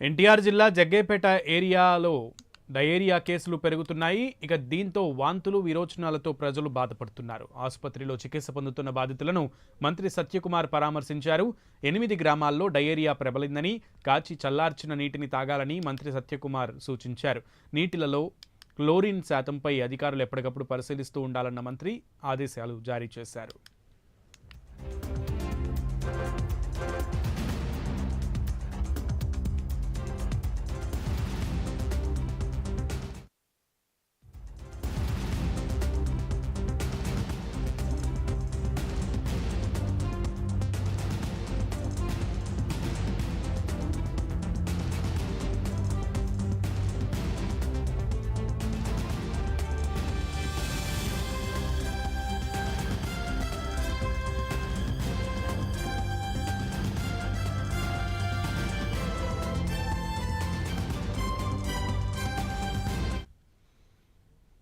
ఎన్టీఆర్ జిల్లా జగ్గేపేట ఏరియాలో డయేరియా కేసులు పెరుగుతున్నాయి. ఇక దీంతో వాంతులు విరోచనాలతో ప్రజలు బాధపడుతున్నారు. ఆసుపత్రిలో చికిత్స పొందుతున్న బాధితులను మంత్రి సత్యకుమార్ పరామర్శించారు. 8 గ్రామాల్లో డయేరియా ప్రబలిందని, కాచి చల్లార్చిన నీటిని తాగాలని మంత్రి సత్యకుమార్ సూచించారు. నీటిలలో క్లోరిన్ శాతంపై అధికారులు ఎప్పటికప్పుడు పరిశీలిస్తూ ఉండాలన్న మంత్రి ఆదేశాలు జారీ చేశారు.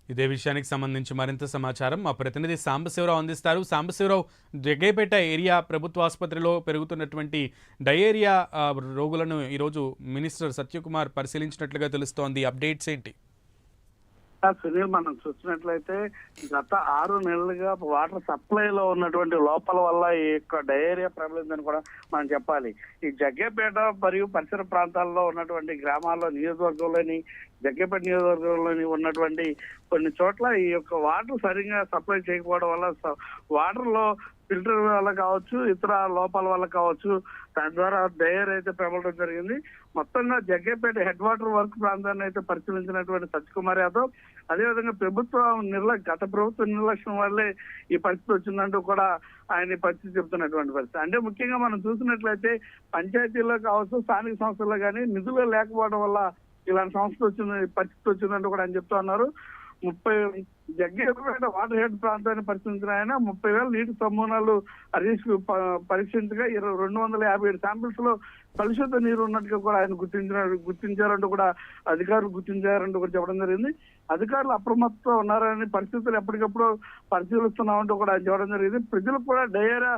ఇదే విషయానికి సంబంధించి మరింత సమాచారం మా ప్రతినిధి సాంబశివరావు అందిస్తారు. సాంబశివరావు, జగ్గేపేట ఏరియా ప్రభుత్వ ఆసుపత్రిలో పెరుగుతున్నటువంటి డయేరియా రోగులను ఈరోజు మినిస్టర్ సత్యకుమార్ పరిశీలించినట్లుగా తెలుస్తోంది. అప్డేట్స్ ఏంటి? సునీల్, మనం చూసినట్లయితే గత 6 నెలలుగా వాటర్ సప్లైలో ఉన్నటువంటి లోపాల వల్ల ఈ యొక్క డయేరియా ప్రబలిందని కూడా మనం చెప్పాలి. ఈ జగ్గేపేట మరియు పరిసర ప్రాంతాల్లో ఉన్నటువంటి గ్రామాల్లో నియోజకవర్గంలోని జగ్గేపేట నియోజకవర్గంలోని ఉన్నటువంటి కొన్ని చోట్ల ఈ యొక్క వాటర్ సరిగ్గా సప్లై చేయకపోవడం వల్ల వాటర్ లో ఫిల్టర్ వల్ల కావచ్చు, ఇతర లోపాల వల్ల కావచ్చు, దాని ద్వారా డయేరియా అయితే ప్రబలడం జరిగింది. మొత్తంగా జగ్గేపేట హెడ్ వాటర్ వర్క్ ప్రాంతాన్ని అయితే పరిశీలించినటువంటి సత్యకుమార్ యాదవ్, అదేవిధంగా గత ప్రభుత్వ నిర్లక్ష్యం వల్లే ఈ పరిస్థితి వచ్చిందంటూ కూడా ఆయన పరిస్థితి చెబుతున్నటువంటి పరిస్థితి. అంటే ముఖ్యంగా మనం చూసినట్లయితే పంచాయతీల్లో కావచ్చు, స్థానిక సంస్థల్లో కానీ నిధులు లేకపోవడం వల్ల ఇలాంటి పరిస్థితి వచ్చిందంటూ కూడా ఆయన చెప్తా ఉన్నారు. జగ్గేపేట వాటర్ హెడ్ ప్రాంతాన్ని పరిశీలించిన ఆయన 30,000 నీటి సమూహాలు పరీక్షించగా 257 శాంపిల్స్ లో కలుషిత నీరు ఉన్నట్టుగా కూడా ఆయన గుర్తించారంటూ కూడా అధికారులు గుర్తించారంటూ కూడా చెప్పడం జరిగింది. అధికారులు అప్రమత్తంగా ఉన్నారని, పరిస్థితులు ఎప్పటికప్పుడు పరిశీలిస్తున్నామంటూ కూడా ఆయన చెప్పడం జరిగింది. ప్రజలకు కూడా డయేరియా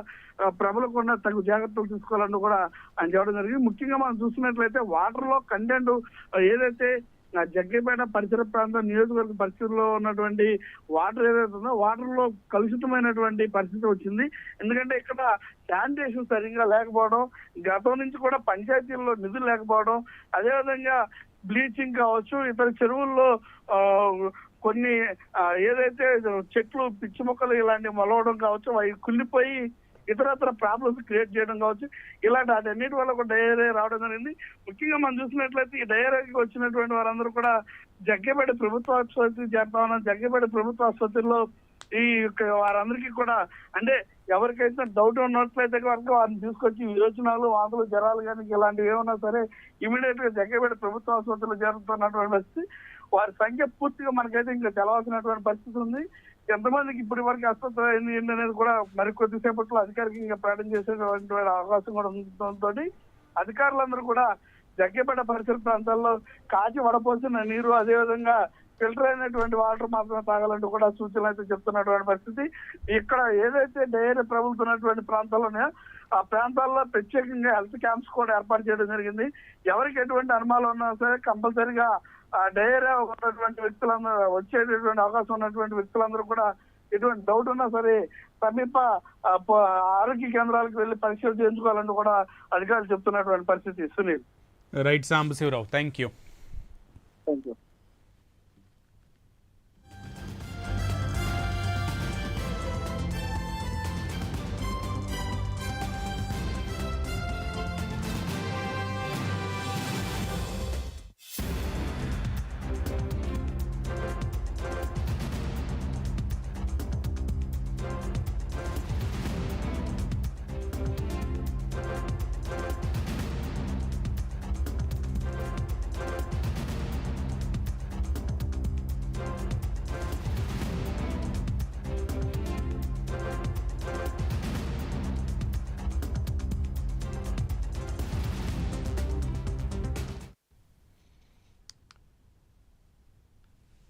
ప్రబలకుండా తగు జాగ్రత్తలు తీసుకోవాలంటూ కూడా ఆయన చెప్పడం జరిగింది. ముఖ్యంగా మనం చూసినట్లయితే వాటర్ లో కంటెంట్ ఏదైతే జగ్గేపేట పరిసర ప్రాంతం నియోజకవర్గ పరిస్థితుల్లో ఉన్నటువంటి వాటర్ ఏదైతే ఉందో వాటర్ లో కలుషితమైనటువంటి పరిస్థితి వచ్చింది. ఎందుకంటే ఇక్కడ శానిటేషన్ సరిగ్గా లేకపోవడం, గతం నుంచి కూడా పంచాయతీల్లో నిధులు లేకపోవడం, అదేవిధంగా బ్లీచింగ్ కావచ్చు, ఇతర చెరువుల్లో కొన్ని ఏదైతే చెట్లు, పిచ్చి మొక్కలు ఇలాంటివి మొలవడం కావచ్చు, అవి కుళ్ళిపోయి ఇతరత్ర ప్రాబ్లమ్స్ క్రియేట్ చేయడం కావచ్చు, ఇలాంటి అన్నిటి వల్ల ఒక డయేరియా రావడం జరిగింది. ముఖ్యంగా మనం చూసినట్లయితే ఈ డయేరియాకి వచ్చినటువంటి వారందరూ కూడా జగ్గేపేట ప్రభుత్వ ఆసుపత్రికి చేరుతా ఉన్నాం. జగ్గేపేట ప్రభుత్వ ఆసుపత్రిలో ఈ వారందరికీ కూడా అంటే ఎవరికైతే డౌట్ ఉన్నట్లయితే వరకు వారిని తీసుకొచ్చి విరోచనాలు, వాంతులు, జ్వరాలు కానీ ఇలాంటివి ఏమన్నా సరే ఇమీడియట్ గా జగ్గేపేట ప్రభుత్వ ఆసుపత్రిలో జరుగుతున్నటువంటి పరిస్థితి. వారి సంఖ్య పూర్తిగా మనకైతే ఇంకా తెలవాల్సినటువంటి పరిస్థితి ఉంది. ఎంతమందికి ఇప్పటి వరకు ఆసుపత్రి అయింది ఏంటి అనేది కూడా మరి కొద్దిసేపట్లో అధికారికంగా ప్రకటన చేసేటువంటి అవకాశం కూడా ఉండడంతో అధికారులందరూ కూడా జగ్గేపేట పరిసర ప్రాంతాల్లో కాచి వడపోసిన నీరు, అదేవిధంగా ఫిల్టర్ అయినటువంటి వాటర్ మాత్రమే తాగాలంటూ కూడా సూచనలు అయితే చెప్తున్నటువంటి పరిస్థితి. ఇక్కడ ఏదైతే డయేరియా ప్రబలుతున్నటువంటి ప్రాంతాల్లోనే ఆ ప్రాంతాల్లో ప్రత్యేకంగా హెల్త్ క్యాంప్స్ కూడా ఏర్పాటు చేయడం జరిగింది. ఎవరికి ఎటువంటి అనుమానాలు ఉన్నా సరే కంపల్సరిగా డయేరియా ఉన్నటువంటి వ్యక్తులందరూ వచ్చేటటువంటి అవకాశం ఉన్నటువంటి వ్యక్తులందరూ కూడా ఎటువంటి డౌట్ ఉన్నా సరే సమీప ఆరోగ్య కేంద్రాలకు వెళ్లి పరీక్షలు చేయించుకోవాలంటూ కూడా అధికారులు చెప్తున్నటువంటి పరిస్థితి. Sunil. Right Sambasivarao, thank you.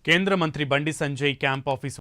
కేంద్ర మంత్రి బండి సంజయ్ క్యాంప్ ఆఫీస్